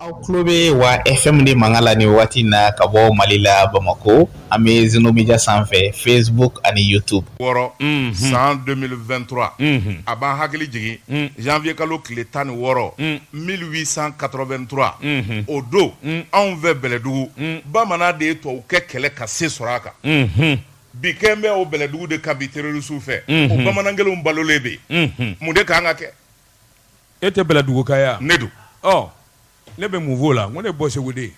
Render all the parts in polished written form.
Aw tulo bɛ wa FM de mankan la ni waati na ka bɔ Mali la Bamako an bɛ Zeno Media sanfɛ Facebook ani YouTube. Wɔɔrɔ san 2023 a b'an hakili jigin janvier kalo tile 16 1883 o don anw fɛ Bɛlɛdugu bamanan de ye tubabu kɛ kɛlɛ ka se sɔrɔ a kan. Bi kɛn bɛ o Bɛlɛdugu de kan bi terroriste fɛ o bamanan kelenw balolen bɛ mun de kan ka kɛ. E tɛ Bɛlɛdugu ka ya ne don ne bɛ mun fɔ la ko ne bɔ Segu de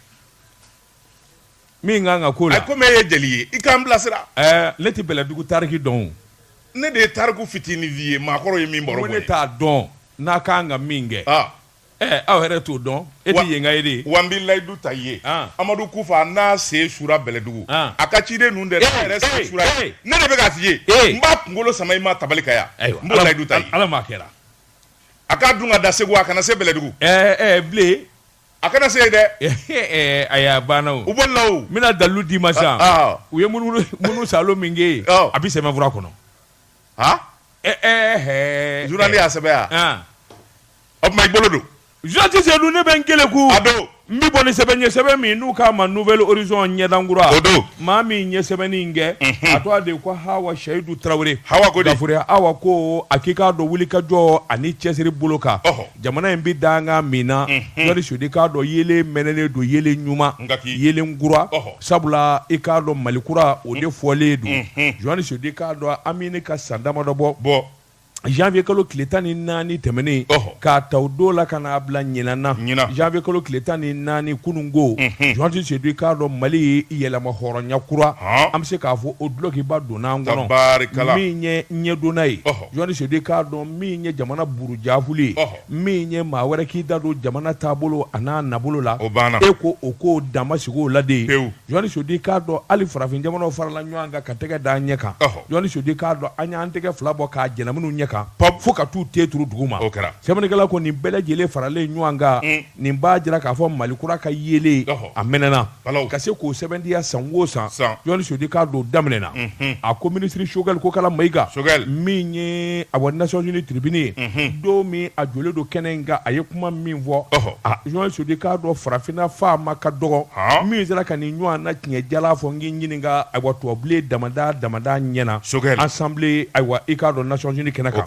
min kan ka ko la comme e ye jeli ye i k'an bilasira. ne tɛ Bɛlɛdugu tariki dɔn ne de ye tariku fitinin f'i ye maakɔrɔ ye min bɔrɔ bɔ ne t'a dɔn n'a kan ka min kɛ aw yɛrɛ t'o dɔn e tɛ yenka ye de wa n bɛ layidu ta i ye Amadu Kufa n'a sen sura Bɛlɛdugu a ka ciden ninnu dɛ n'a yɛrɛ sen sura ne de bɛ k'a f'i ye n b'a kunkolo sama i ma tabali ka yan n b'o layidu ta i ye Ala m'a kɛra a k'a dun ka da Segu a kana se Bɛlɛdugu bilen a kana se dɛ a y'a banna o u bolila o n bɛna dalilu d'i ma sisan u ye munu salo min kɛ a bɛ sɛbɛnfura kɔnɔ journal y'a sɛbɛn yan o tuma i bolo don Jean Seydou ne bɛ n kele ku a don n bɛ bɔ ni sɛbɛn ye sɛbɛn min n'u k'a ma Nouvelle Horizon ɲɛdankura o don maa min ye sɛbɛnni in kɛ a tɔgɔ de ko Hawa Seydou Tarawele Hawa ko di Gafure Hawa ko a k'i k'a dɔn wulikajɔ ani cɛsiri bolo kan jamana in bɛ danga min na Jɔni Sodi k'a dɔn yelen mɛnɛnen don yelen ɲuman yelen kura sabula i k'a dɔn Mali kura o de fɔlen don Jɔni Sodi k'a dɔn an bɛ ne ka san damadɔ bɔ janvier kalo tile 14 tɛmɛnen k'a ta o don la ka n'a bila ɲinana janvier kalo tile 14 kununko Jɔni Sodi k'a dɔn Mali yɛlɛma hɔrɔnya kura an bɛ se k'a fɔ o dulokiba donna an kɔnɔ min ye ɲɛdonna ye Jɔni Sodi k'a dɔn min ye jamana burujafuli ye min ye maa wɛrɛ k'i da don jamana taabolo a n'a nabolo la e ko o ko dama sigi o la de ye Jɔni Sodi k'a dɔn hali farafin jamanaw farala ɲɔgɔn kan ka tɛgɛ da an ɲɛ kan Jɔni Sodi k'a dɔn an y'an tɛgɛ fila bɔ k'a jɛnɛminu ɲɛ kan fo ka t'u te turu dugu ma sɛbɛnnikɛla ko nin bɛɛ lajɛlen faralen ɲɔgɔn kan nin b'a jira k'a fɔ Mali kura ka yelen a mɛnɛna ka se k'o sɛbɛndiya san o san Jɔni Sodi k'a don daminɛna a ko minisiri Choguel ko kala Mayiga min ye a Nations Unies tribune don min a jɔlen don kɛnɛ in kan a ye kuma min fɔ Jɔni Sodi k'a dɔn farafinna faama ka dɔgɔ min sera ka nin ɲɔgɔn na tiɲɛ jala fɔ n k'i ɲininka ayiwa tubabubilen damada ɲɛna Assemblée ayiwa i k'a dɔn Nations Unies kɛnɛ kan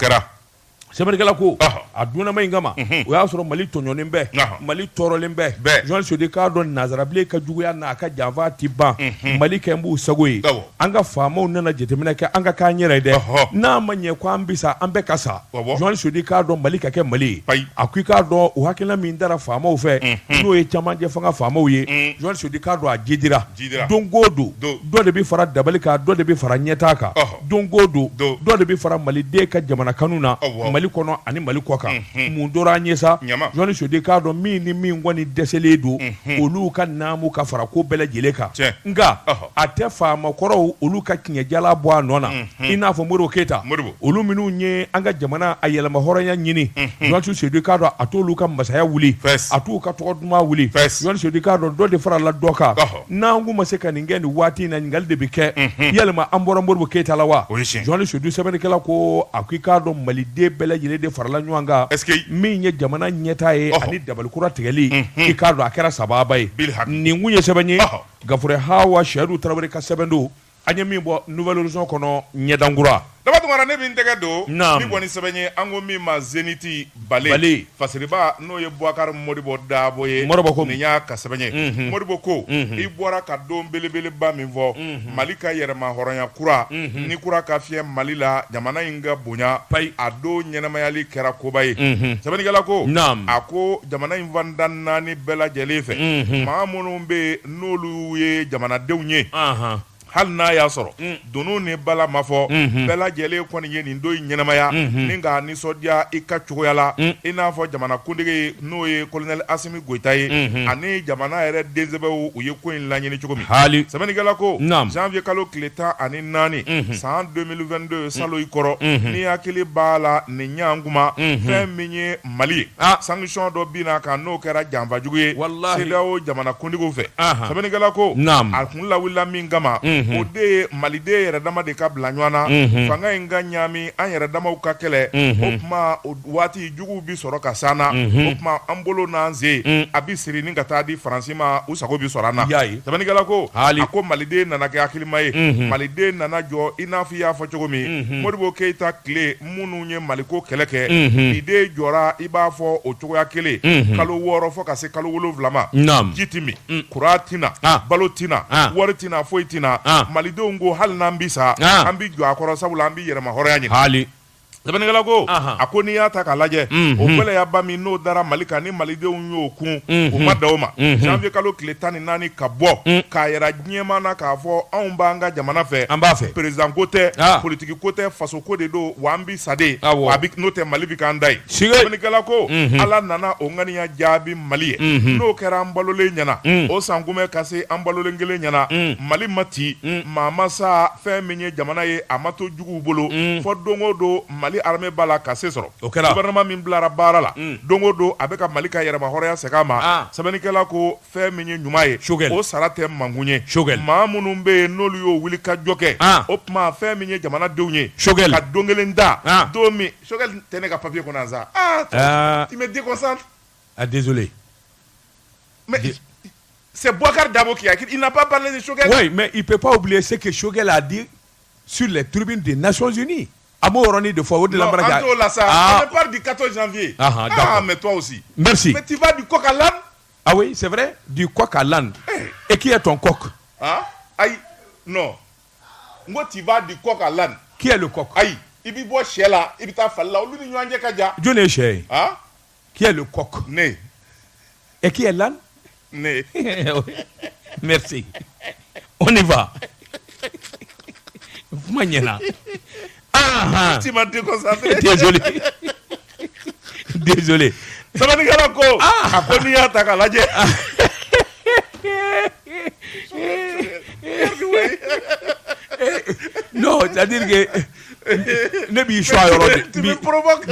sɛbɛnnikɛla ko a dunnama in kama o y'a sɔrɔ Mali tɔɲɔnen bɛ Mali tɔɔrɔlen bɛ Jɔni Sodi k'a dɔn nazarabilen ka juguya n'a ka janfa ti ban Mali kɛ n b'u sago ye an ka faamaw nana jateminɛ kɛ an ka k'an yɛrɛ ye dɛ n'a ma ɲɛ ko an bi sa an bɛɛ ka sa Jɔni Sodi k'a dɔn Mali ka kɛ Mali ye a ko i k'a dɔn o hakilina min dara faamaw fɛ n'o ye camancɛ fanga faamaw ye Jɔni Sodi k'a dɔn a jidira don o don dɔ de bɛ fara dabali kan dɔ de bɛ fara ɲɛtaa kan don o don dɔ de bɛ fara Maliden ka jamana kanu na Mali kɔnɔ ani Mali kɔ kan mun dɔra an ye sa Jɔni Sodi k'a dɔn min ni min kɔni dɛsɛlen don olu ka naamu ka fara ko bɛɛ lajɛlen kan nka a tɛ faamakɔrɔw olu ka tiɲɛjala bɔ a nɔ na i n'a fɔ Modibo Keyita olu minnu ye an ka jamana a yɛlɛma hɔrɔnya ɲini Jɔni Sodi k'a dɔn a t'olu ka masaya wuli a t'u ka tɔgɔ duman wuli Jɔni Sodi k'a dɔn dɔ de farala dɔ kan n'an kun ma se ka nin kɛ nin waati in na ɲininkali de bɛ kɛ yalima an bɔra Modibo Keyita la wa Jɔni Sodi sɛbɛnnikɛla ko a ko i k'a dɔn Maliden bɛɛ lajɛlen de farala ɲɔgɔn kan min ye jamana ɲɛtaa ye ani dabalikura tigɛli i k'a dɔn a kɛra sababa ye nin kun ye sɛbɛn ye Gafure Hawa Seydou Tarawele ka sɛbɛn don an ye min bɔ Nouvelle Horizon kɔnɔ ɲɛdankura dabatumara ne bɛ n tɛgɛ don min bɔ ni sɛbɛn ye an ko min ma Zeniti Bale fasiriba n'o ye Boubacar Modibo Dabo ye nin y'a ka sɛbɛn ye Modibo ko i bɔra ka don belebeleba min fɔ Mali ka yɛrɛma hɔrɔnya kura ni kura ka fiyɛ Mali la jamana in ka bonya a don ɲɛnamayali kɛra koba ye sɛbɛnnikɛla ko a ko jamana in fanda 4 bɛɛ lajɛlen fɛ maa minnu bɛ n'olu ye jamanadenw ye hali n'a y'a sɔrɔ donu ni bala ma fɔ bɛɛ lajɛlen kɔni ye nin don in ɲɛnamaya ni k'a nisɔndiya i ka cogoya la i n'a fɔ jamanakuntigi n'o ye colonel Asimi Goyita ye ani jamana yɛrɛ densɛbɛw u ye ko in laɲini cogo min sɛbɛnnikɛla ko janvier kalo tile 14 san 2022 salo i kɔrɔ ni hakili b'a la nin ɲan kuma fɛn min ye Mali ye sanction dɔ bina kan n'o kɛra janfajugu ye CEDEAO jamanakuntigiw fɛ sɛbɛnnikɛla ko a kun lawulila min kama o de maliden yɛrɛ dama de ka bila ɲɔgɔn na fanga in ka ɲaami an yɛrɛ damaw ka kɛlɛ o tuma o waati juguw bi sɔrɔ ka sanna o tuma an bolo n'an sen a bi siri ni ka taa di Faransi ma u sago bi sɔrɔ an na sɛbɛnnikɛla ko a ko maliden nana kɛ hakilima ye maliden nana jɔ i n'a fɔ i y'a fɔ cogo min Modibo Keyita tile minnu ye Maliko kɛlɛ kɛ ni den jɔra i b'a fɔ o cogoya kelen kalo 6 fɔ ka se kalo 7 ma ji ti min kuran tina balo tina wari tina foyi tina malidenw ko hali n'an bi sa an bi jɔ a kɔrɔ sabula an bi yɛrɛma hɔrɔnya ɲini sɛbɛnnikɛla ko a ko n'i y'a ta k'a lajɛ o gɛlɛyaba min n'o dara Mali kan ni malidenw y'o kun o ma dan o ma janvier kalo tile 14 ka bɔ k'a yɛrɛ diɲɛma na k'a fɔ anw b'an ka jamana fɛ an b'a fɛ président ko tɛ politique ko tɛ faso ko de don wa an bi sa de wa n'o tɛ Mali bi k'an da ye sɛbɛnnikɛla ko Ala nana o ŋaniya jaabi Mali ye n'o kɛra an balolen ɲɛna o san kunbɛn ka se an balolen kelen ɲɛna Mali ma ci maa ma sa fɛn min ye jamana ye a ma to juguw bolo fɔ don o don Mali armée b'a la ka se sɔrɔ gouvernement min bilara baara la don o don a bɛ ka Mali ka yɛrɛma hɔrɔnya segin a ma sɛbɛnnikɛla ko fɛn min ye ɲuman ye o sara tɛ mankun ye maa minnu bɛ yen n'olu y'o wuli ka jɔ kɛ o tuma fɛn min ye jamanadenw ye ka don kelen da don min Choguel tɛ ne ka papier kɔnɔ yan sa tu me déconcentres désolé mais c'est Boubacar Dabo qui a écrit, il n'a pas parlé de Choguel. Oui, mais il ne peut pas oublier ce que Choguel a dit sur les tribunes des Nations Unies. Non, on parle du 14 janvier. Mais toi aussi. Merci. Mais tu vas du coq à l'âne. Ah oui, c'est vrai, du coq à l'âne. Et qui est ton coq? Aïe, non. Moi, tu vas du coq à l'âne. Qui est le coq? Aïe, il bi boire chez là, il t'a fallu là, lui n'y a kaja. Dieu n'est cher. Qui est le coq? Né. Et qui est l'âne? Né. Merci. On y va. Mañana. Tu m'as déconcentré. Désolé. Désolé. Sɛbɛnnikɛla ko a ko n'i y'a ta k'a lajɛ non, c'est-à-dire que ne b'i choix yɔrɔ de.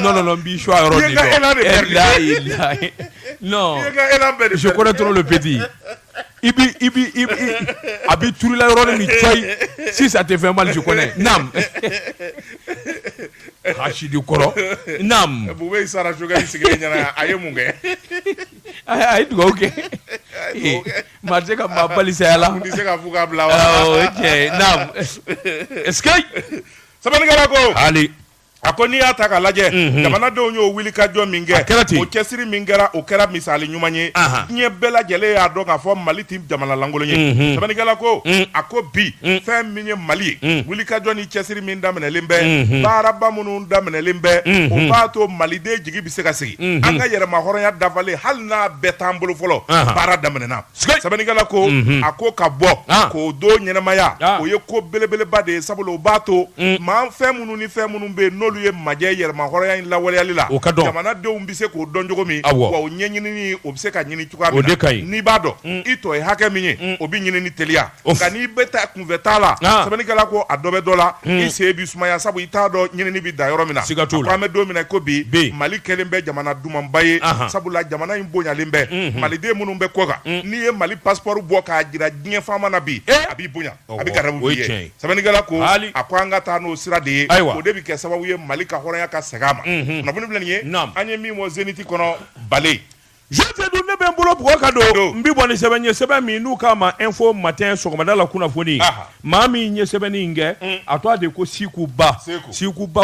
Non, b'i choix yɔrɔ de. Non, je connais trop le petit. Ibi abi turila yɔrɔ de mi coy. Si ça te fait mal, je connais. Nam. Hachidi kɔrɔ. Nam. Bube Sara Choguel sigilen ɲɛna a ye mun kɛ? A ye dugawu kɛ. Maa tɛ ka maa bali saya la. N tɛ se ka fɔ k'a bila wa. Ok, Nam. Est-ce que. Sɛbɛnnikɛla ko. Hali. A ko n'i y'a ta k'a lajɛ jamanadenw y'o wuli ka jɔ min kɛ o cɛsiri min kɛra o kɛra misali ɲuman ye diɲɛ bɛɛ lajɛlen y'a dɔn k'a fɔ Mali tɛ jamana lankolon ye sɛbɛnnikɛla ko a ko bi fɛn min ye Mali ye wuli ka jɔ ni cɛsiri min daminɛlen bɛ baaraba minnu daminɛlen bɛ o b'a to maliden jigi bɛ se ka sigi an ka yɛrɛma hɔrɔnya dafalen hali n'a bɛɛ t'an bolo fɔlɔ baara daminɛna sɛbɛnnikɛla ko a ko ka bɔ k'o don ɲɛnamaya o ye ko belebeleba de ye sabula o b'a to maa fɛn minnu ni fɛn minnu bɛ yen n'olu ye majɛ yɛrɛma hɔrɔnya in lawaleyali la jamanadenw bɛ se k'o dɔn cogo min wa o ɲɛɲinini o bɛ se ka ɲini cogoya min na n'i b'a dɔn i tɔ ye hakɛ min ye o bɛ ɲini ni teliya nka n'i bɛ taa kunfɛ taa la sɛbɛnnikɛla ko a dɔ bɛ dɔ la i sen bɛ sumaya sabu i t'a dɔn ɲinini bɛ da yɔrɔ min na a ko an bɛ don min na ko bi Mali kɛlen bɛ jamana dumanba ye sabula jamana in bonyalen bɛ maliden minnu bɛ kɔ kan n'i ye Mali passeport bɔ k'a jira diɲɛ faama na bi a b'i bonya a bɛ garabu b'i ye sɛbɛnnikɛla ko a ko an ka taa n'o sira de ye o de bɛ kɛ sababu ye Mali ka hɔrɔnya ka segin a ma kunnafoni filɛ nin ye an ye min fɔ Zénith kɔnɔ Bale Jean-Pierre Dou ne bɛ n bolo bugɔ ka don n bɛ bɔ ni sɛbɛn ye sɛbɛn min n'u k'a ma info matin sɔgɔmada la kunnafoni maa min ye sɛbɛnni in kɛ a tɔgɔ de ko Sikuba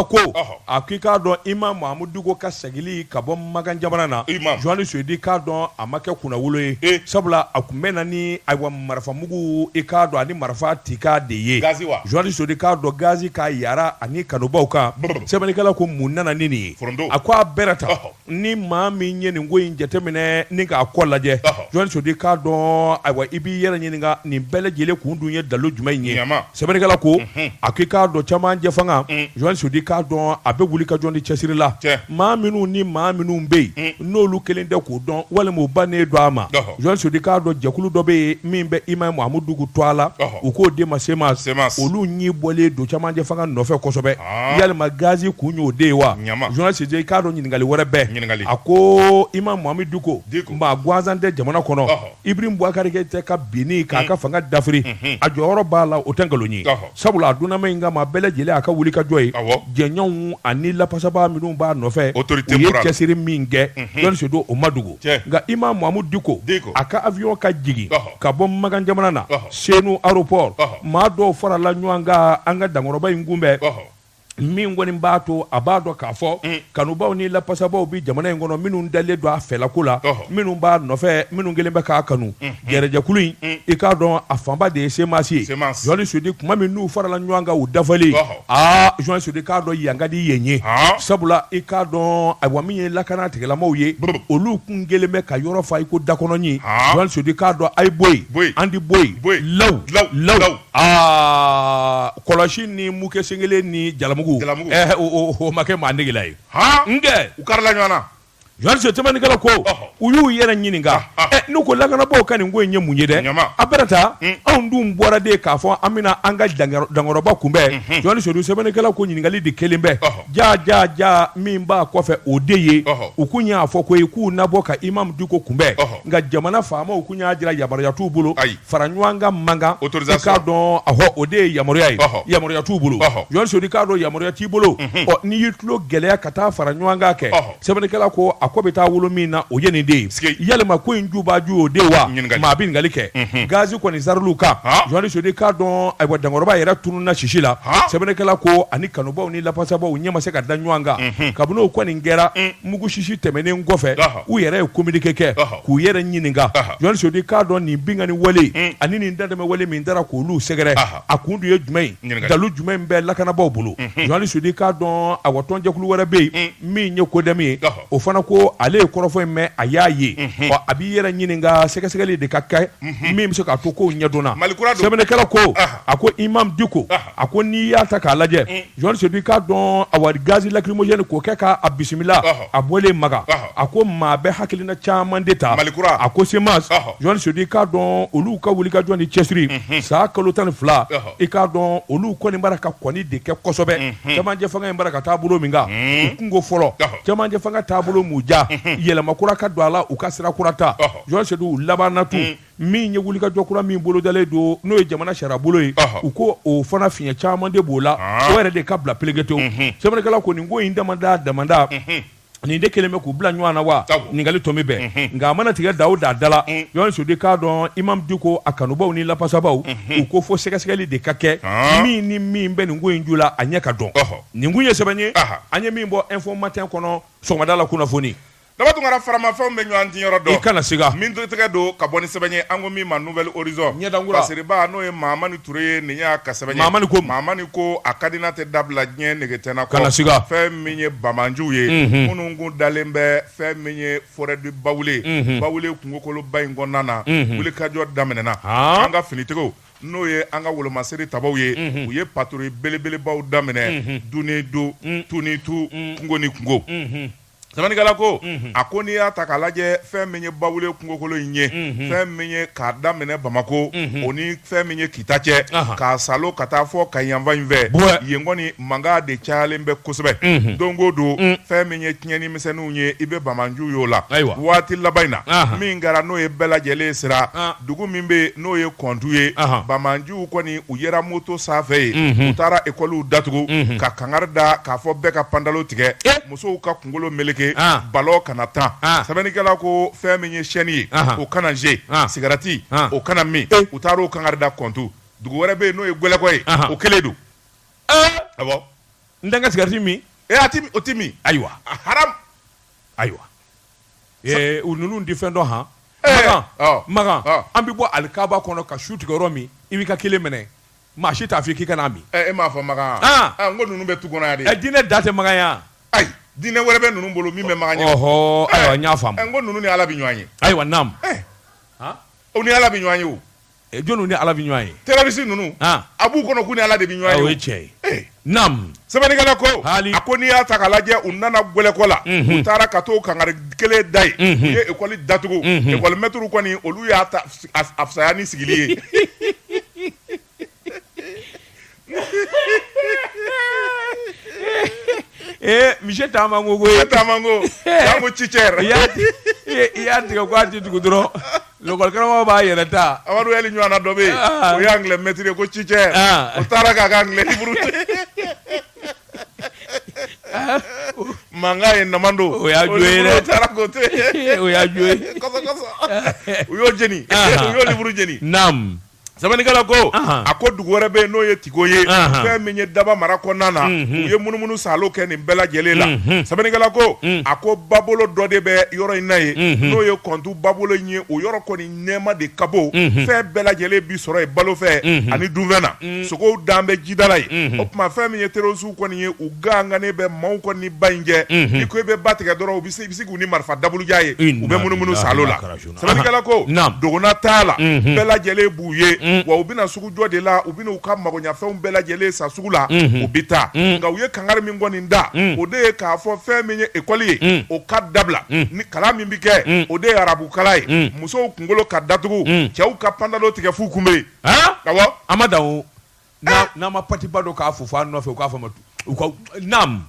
ko a k'i k'a dɔn Imam Mahamudu Diko ka segili ka bɔ Magan jamana na Joani Soyidi k'a dɔn a ma kɛ kunnawolo ye sabula a tun bɛ na ni ayiwa marifamugu i k'a dɔn ani marifa tika de ye Joani Soyidi k'a dɔn gazi ka yara ani kanubaw kan sɛbɛnnikɛla ko mun nana ni nin ye a ko a bɛɛ ta ni maa min ye nin ko in jateminɛ ni k'a kɔ lajɛ Joani Soyidi k'a dɔn ayiwa i b'i yɛrɛ ɲininka nin bɛɛ lajɛlen kun dun ye dalilu jumɛn ye sɛbɛnnikɛla ko a k'i k'a dɔn caman jɛ fanga Joani Soyidi k'a dɔn a bɛ wuli ka jɔ ni cɛsiri la maa minnu ni maa minnu bɛ yen n'olu kelen tɛ k'o dɔn walima u bannen don a ma Joani Soyidi k'a dɔn jɛkulu dɔ bɛ yen min bɛ Imam Mahamudu Diko to a la u k'o de ma Semas olu ɲi bɔlen don caman jɛ fanga nɔfɛ kosɛbɛ yalima gazi kun y'o de ye wa Joani Soyidi k'a dɔn ɲininkali wɛrɛ bɛɛ a ko Imam Mahamudu Diko Diko ma ganzan tɛ jamana kɔnɔ Ibrim Boubacar Keïta ka binni k'a ka fanga dafiri a jɔyɔrɔ b'a la o tɛ nkalon ye sabula a dunnama in kama bɛɛ lajɛlen a ka wuli ka jɔ ye jɛɲɔgɔnw ani lapasaba minnu b'a nɔfɛ u ye cɛsiri min kɛ Jɔni Sodo o ma dogo nka Imam Mahamudu Diko a ka avion ka jigin ka bɔ Magan jamana na Senu aéroport maa dɔw farala ɲɔgɔn kan an ka dankɔrɔba in kunbɛn min kɔni b'a to a b'a dɔn k'a fɔ kanubaw ni lapasabaw bi jamana in kɔnɔ minnu dalen don a fɛlako la minnu b'a nɔfɛ minnu kelen bɛ k'a kanu gɛrɛjɛkulu in i k'a dɔn a fanba de ye Semasi ye Jɔni Sodi kuma min n'u farala ɲɔgɔn kan u dafalen Jɔni Sodi k'a dɔn yan ka di yen ye sabula i k'a dɔn ayiwa min ye lakana tigilamaw ye olu kun kelen bɛ ka yɔrɔ fa i ko dakɔnɔɲi Jɔni Sodi k'a dɔn a ye bɔ yen an di bɔ yen law kɔlɔsi ni muke sengele ni jalamu o ma kɛ maa negela ye nkɛ u karila ɲɔgɔn na Jɔni Sodi tɛmɛnikɛla ko u y'u yɛrɛ ɲininka n'u ko lakanabaw ka nin ko in ye mun ye dɛ a bɛrɛta anw dun bɔra de k'a fɔ an bɛna an ka dankɔrɔba kunbɛn Jɔni Sodi sɛbɛnnikɛla ko ɲininkali de kelen bɛ ja min b'a kɔfɛ o de ye u kun y'a fɔ ko ye k'u nabɔ ka Imam Diko kunbɛn nka jamana faamaw kun y'a jira yamaruya t'u bolo fara ɲɔgɔn kan mankan i k'a dɔn o de ye yamaruya ye yamaruya t'u bolo Jɔni Sodi k'a dɔn yamaruya t'i bolo n'i y'i tulo gɛlɛya ka taa fara ɲɔgɔn kan kɛ sɛbɛnnikɛla ko a ko bɛ taa wolo min na o ye nin de ye yalima ko in jubaju o de wa maa bɛ ɲininkali kɛ gazi kɔni zarilu kan Jɔni Sodi k'a dɔn ayiwa dankɔrɔba yɛrɛ tununna sisi la sɛbɛnnikɛla ko ani kanubaw ni lapasabaw ɲɛ ma se ka da ɲɔgɔn kan kabini o kɔni kɛra mugu sisi tɛmɛnen kɔfɛ u yɛrɛ ye communiqué kɛ k'u yɛrɛ ɲininka Jɔni Sodi k'a dɔn nin binkani wale ani nin dadɛmɛ wale min dara k'olu sɛgɛrɛ a kun dun ye jumɛn ye dalu jumɛn bɛ lakanabaw bolo Jɔni Sodi k'a dɔn ayiwa tɔnjɛkulu wɛrɛ bɛ yen min ye kodɛmi ye o fana ko ale ye kɔrɔfɔ in mɛn a y'a ye a b'i yɛrɛ ɲininka sɛgɛsɛgɛli de ka kɛ min bɛ se k'a to kow ɲɛdɔnna sɛbɛnnikɛla ko a ko Imam Diko a ko n'i y'a ta k'a lajɛ Jɔni Sodi k'a dɔn awa gazi lacrymogène k'o kɛ k'a bisimila a bɔlen maga a ko maa bɛ hakilina caman de ta a ko Semas Jɔni Sodi k'a dɔn olu ka wulikajɔ ni cɛsiri saa kalo 12 i k'a dɔn olu kɔni bara ka kɔni de kɛ kosɛbɛ cɛmancɛ fanga in bara ka taa bolo min kan u kungo fɔlɔ cɛmancɛ fanga taabolo m'u ja yɛlɛma kura ka don a la u ka sira kura ta Jɔni Sodi u labanna tun min ye wulikajɔ kura min bolodalen don n'o ye jamana sariya bolo ye u ko o fana fiɲɛ caman de b'o la o yɛrɛ de ka bila pelegete sɛbɛnnikɛla ko nin ko in damanda nin de kelen bɛ k'u bila ɲɔgɔn na wa ɲininkali tɔ min bɛn nka a mana tigɛ dawu da la Jɔni Sodi k'a dɔn Imam Diko a kanubaw ni lapasabaw u ko fo sɛgɛsɛgɛli de ka kɛ min ni min bɛ nin ko in ju la a ɲɛ ka dɔn nin kun ye sɛbɛn ye an ye min bɔ info matin kɔnɔ sɔgɔmada la kunnafoni Dabatungara faramafɛnw bɛ ɲɔgɔn tiɲɛyɔrɔ dɔn i kana siga min tɛgɛ don ka bɔ ni sɛbɛn ye an ko min ma Nouvelle Horizon Fasiriba n'o ye Mahamani Ture ye nin y'a ka sɛbɛn ye Mahamani ko a kadina tɛ dabila diɲɛ negetɛnna kɔ kana siga fɛn min ye Bamanjuw ye minnu kun dalen bɛ fɛn min ye forêt du Bawule Bawule kungokoloba in kɔnɔna na wulikajɔ daminɛna an ka finitigiw n'o ye an ka wolomasiri tabaw ye u ye patrouille belebelebaw daminɛ Dunedo Tunitu kungo ni kungo sɛbɛnnikɛla ko a ko n'i y'a ta k'a lajɛ fɛn min ye Bawule kungokolo in ye fɛn min ye k'a daminɛ Bamako o ni fɛn min ye Kita cɛ k'a salo ka taa fɔ ka yanfa in fɛ yen kɔni mankan de cayalen bɛ kosɛbɛ don o don fɛn min ye tiɲɛni misɛnninw ye i bɛ Bamanju y'o la waati laban in na min kɛra n'o ye bɛɛ lajɛlen sira dugu min bɛ n'o ye Kɔntu ye Bamanjuw kɔni u yera moto sanfɛ ye u taara ekɔliw datugu ka kangari da k'a fɔ bɛɛ ka pantalon tigɛ musow ka kunkolo meleke balo kana tan sɛbɛnnikɛla ko fɛn min ye chaîne ye o kana je cigarette o kana min u taar'o kangari da Kɔntu dugu wɛrɛ bɛ yen n'o ye Gwɛlɛkɔ ye o kelen don awɔ n tɛ n ka cigarette min o ti min ayiwa haram ayiwa u ninnu di fɛn dɔ han Magan an bɛ bɔ alikaba kɔnɔ ka su tigɛ yɔrɔ min i b'i ka kelen minɛ maa si t'a fɔ k'i kana min e m'a fɔ Magan n ko ninnu bɛ tu kɔnɔ yan de diinɛ da tɛ Magan yan ayi diinɛ wɛrɛ bɛ ninnu bolo min bɛ Magan ɲɛ ayiwa n y'a faamu n ko ninnu ni Ala bɛ ɲɔgɔn ye ayiwa naam o ni Ala bɛ ɲɔgɔn ye o jɔnni ni Ala bɛ ɲɔgɔn ye terroriste ninnu a b'u kɔnɔ k'u ni Ala de bɛ ɲɔgɔn ye o ye tiɲɛ ye naam sɛbɛnnikɛla ko a ko n'i y'a ta k'a lajɛ u nana Gwɛlɛkɔ la u taara ka t'o kangari kelen da ye u ye ekɔli datugu ekɔli mɛtiriw kɔni olu y'a ta a fisaya ni sigili ye Michel Tamango Yamu Chicher ya tiga ko ati dugudro lokol karama ba yerata Amadu eli nywana dobe o yangle metri ko Chicher o taraka gangle libru manga en namando o ya joere tarakote o ya joe koso uyo jeni uyo libru jeni nam Sabani kala ko ako dugore be no ye tigo ye fe menye daba mara ko nana u ye munumunu salo ke ni bela jele la sabani kala ko ako babolo dode be yoro inaye no ye kontu babolo nye o yoro ko ni nema de kabo fe bela jele bi soro e balo fe ani duvena soko dambe jidala ye o kuma fe menye terosu ko ni ye u ganga ne be maw ko ni banje ni ko be batega doro bisi ku ni marfa dabulu jaye u be munumunu salo la sabani kala ko dogona tala bela jele buye wa ubina sugu jode la ubina ukama gonya fe umbela jele sa sugu la ubita nga uye kangare mingoni nda ode ka fo fe menye ekoli o kadabla ni kala mimbike ode arabu kalai muso kungolo kadatugu chau ka pandalo tike fukumbe kawo amadawo na mapati bado ka fufa no fe ka fa matu nam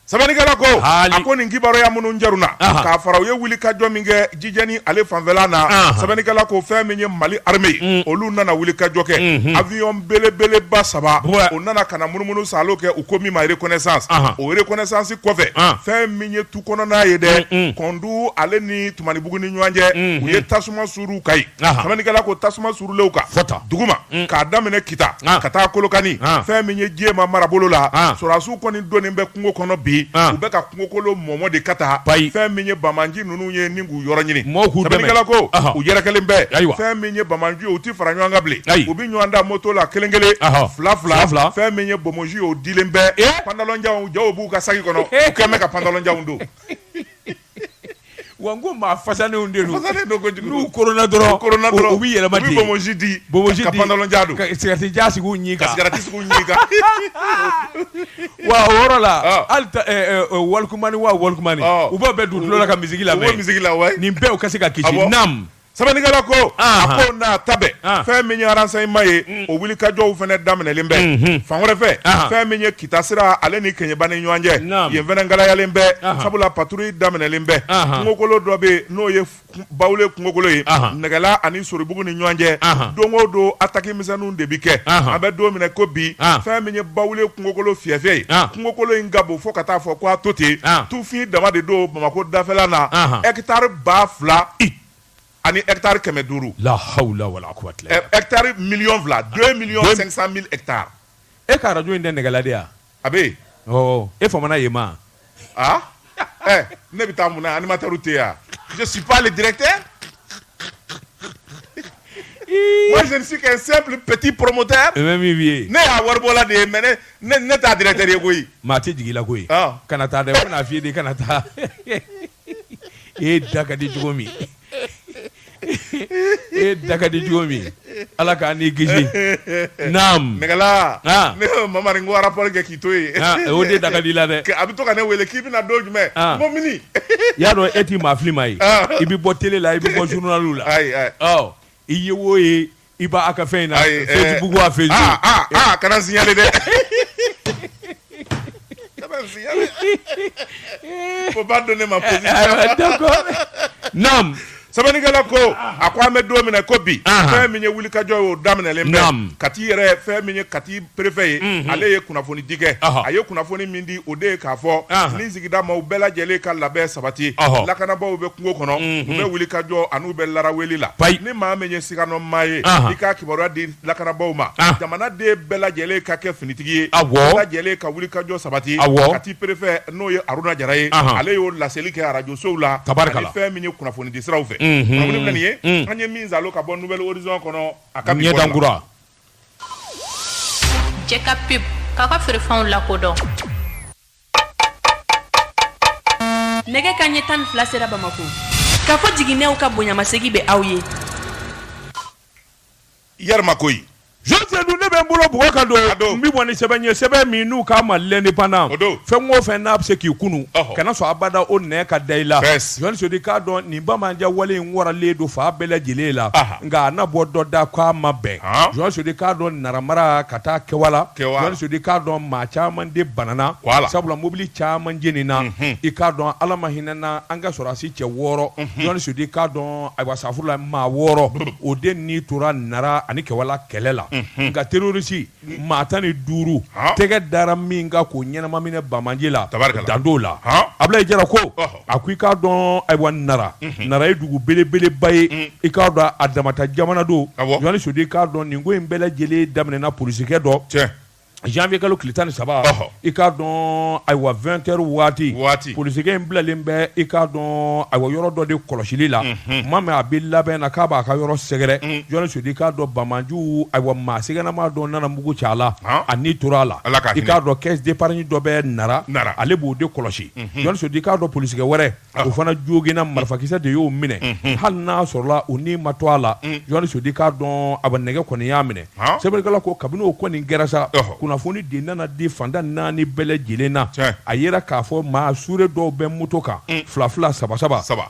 sabani kala ko akoni ngibaro ya munu njaruna ka faraw ye wili ka jominge jijeni ale fanvela na sabani kala ko fe menye Mali armée olu nana wili ka joke avion bele basaba o nana kana munu salo ke ukomi ma reconnaissance o reconnaissance ko fe menye tu kono na yede kondu ale ni tumani bugu ni nyanje u ye tasuma suru kai sabani kala ko tasuma suru leuka duguma ka damene kita kata kolokani fe menye jema marabolo la sorasu koni doni be kungo kono bi ube ka kungokolo momo de kata fe minye bamanji nunu ye ningu yoro nyini sabani kala ko u yera kelembe fe minye bamanji o ti faranyo angable ubi nywanda moto la kelengele fla fe minye bomoji o dilembe pandalon jawo bu ka sagi kono ukeme ka pandalon jawo ndo wango ma fasane undelu fasane do ko nu corona dro ubi yela mati bomoji di ka pandalon jadu ka sikati jasi ku nyika wa horola alta walkumani ubo be du lola ka miziki la me ni mpe ukasika kichi nam sabani kala ko ako na tabe fe menye aransa maye o wili ka jo fene damene lembe fanwore fe menye kitasira ale ni kenye bane nyanje ye vene ngala ya lembe sabula patrouille damene lembe ngokolo dobe no ye bawle ngokolo ye ngala ani soribugu ni nyanje dongo do attaque misanu debike abe do mine ko bi fe menye bawle ngokolo fiefie ngokolo ngabo fo kata fo kwa toti tu fi dama de do bamako dafela na hectare ba fla ani hectare keme duru la hawla wala quwwata illa hectare million vla 2,500,000 hectares e ka radio inde ngala dia abe e fo mana yema ne bitamuna animateur utea je suis pas le directeur moi je ne suis qu'un simple petit promoteur même vie ne a warbola de mene ne ta directeur yegoyi mate jigila koyi kana ta de na fie de kana ta e daga di jomi daga di jomi ala ka ni giji nam megala ne mama ringo rapport ke kitoyi o de daga di la de abito ka ne wele kibi na doju me mo mini ya do eti ma fli mai ibi bo tele la ibi bo journal la iye wo e iba aka fe na Facebook wa Facebook kana signaler de faut pas donner ma position d'accord nam sabani gala ko akwa me do mina ko bi fe minye wuli ka jowo damna lembe kati yere fe minye kati préfet ale ye kunafoni dige aye kunafoni mindi ode ka fo ni zigida ma ubela jele ka labe sabati la kana ba ube kungo kono ube wuli ka jo anu be lara weli la ni ma menye sigano maye dika kiboro di la kana ba uma jamana de bela jele ka ke finitigi bela jele ka wuli ka jo sabati kati préfet no ye aruna jaraye ale yo la selike radio soula ale fe minye kunafoni disra ufe anye minza lo ka bon nouvelle horizon kono akabi nye dangura jeka pip kaka frefon la kodon nege kanye tan flasera bamako ka fo jigine o ka bonya masegi be awye yar makoyi Jose du ne bɛ n bolo bugɔ ka don n bi bɔ ni sɛbɛn ye sɛbɛn min n'u k'a ma l'indépendant fɛn o fɛn n'a bɛ se k'i kunu kana sɔn abada o nɛ ka da i la Johnny Sodi k'a dɔn nin bamanan wale in waralen don fa bɛɛ lajɛlen la nka a na bɔ dɔ da k'a ma bɛn Johnny Sodi k'a dɔn naramara ka taa kɛwala Johnny Sodi k'a dɔn maa caman de banana sabula mobili caman jenina i k'a dɔn ala ma hinɛ na an ka sɔrɔsi cɛ 6 Johnny Sodi k'a dɔn ayiwa safurula maa 6 o den ni tora nara ani kɛwala kɛlɛ la nka terroriste maa 15 tɛgɛ dara min ka k'o ɲɛnama minɛ Bamaji la dando la Ablaye Jara ko a ko i k'a dɔn ayiwa nara ye dugu belebeleba ye i k'a dɔn a damata jamana don Johnny Sodi k'a dɔn nin ko in bɛɛ lajɛlen daminɛna polisikɛ dɔ janvier kalo tile 13 i k'a dɔn ayiwa 20h waati polisikɛ in bilalen bɛ i k'a dɔn ayiwa yɔrɔ dɔ de kɔlɔsili la maa min a bɛ labɛn na k'a b'a ka yɔrɔ sɛgɛrɛ Johnny Sodi k'a dɔn Bamajiw ayiwa maa sɛgɛnama dɔ nana mugu cɛ a la a ni tora a la i k'a dɔn caisse d'épargne dɔ bɛ nara ale b'o de kɔlɔsi Johnny Sodi k'a dɔn polisikɛ wɛrɛ o fana jogina marifakisɛ de y'o minɛ hali n'a sɔrɔla o ni ma to a la Johnny Sodi k'a dɔn a bɛ nɛgɛ kɔni y'a minɛ sɛbɛnnikɛla ko kabini o kɔni kɛra sa kunnafoni de nana di fanda 4 bɛɛ lajɛlen na a yera k'a fɔ maa sure dɔw bɛ moto kan 2 3